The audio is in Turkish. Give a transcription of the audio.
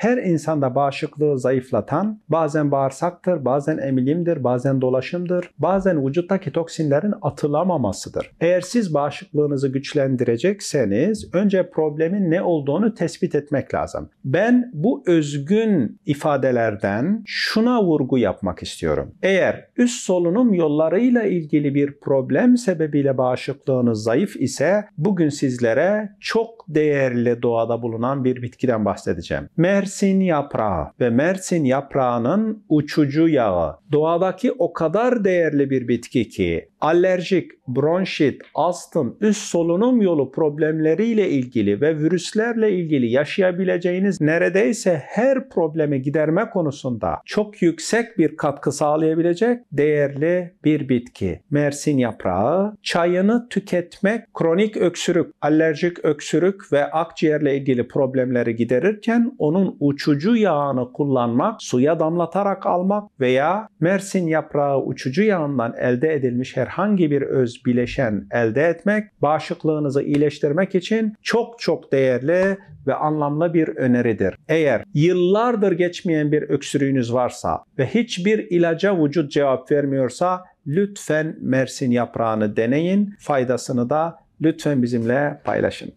her insanda bağışıklığı zayıflatan bazen bağırsaktır, bazen emilimdir, bazen dolaşımdır, bazen vücuttaki toksinlerin atılamamasıdır. Eğer siz bağışıklığınızı güçlendirecekseniz önce problemin ne olduğunu tespit etmek lazım. Ben bu özgün ifadelerden şuna vurgu yapmak istiyorum. Eğer üst solunum yollarıyla ilgili bir problem sebebiyle bağışıklığınız zayıf ise bugün sizlere çok değerli doğada bulunan bir bitkiden bahsedeceğim. Mersin yaprağı ve Mersin yaprağının uçucu yağı. Doğadaki o kadar değerli bir bitki ki alerjik, bronşit, astım, üst solunum yolu problemleriyle ilgili ve virüslerle ilgili yaşayabileceğiniz neredeyse her problemi giderme konusunda çok yüksek bir katkı sağlayabilecek değerli bir bitki. Mersin yaprağı, çayını tüketmek kronik öksürük, alerjik öksürük ve akciğerle ilgili problemleri giderirken onun uçucu yağını kullanmak, suya damlatarak almak veya Mersin yaprağı uçucu yağından elde edilmiş herhangi bir öz bileşen elde etmek, bağışıklığınızı iyileştirmek için çok değerli ve anlamlı bir öneridir. Eğer yıllardır geçmeyen bir öksürüğünüz varsa ve hiçbir ilaca vücut cevap vermiyorsa lütfen Mersin yaprağını deneyin. Faydasını da lütfen bizimle paylaşın.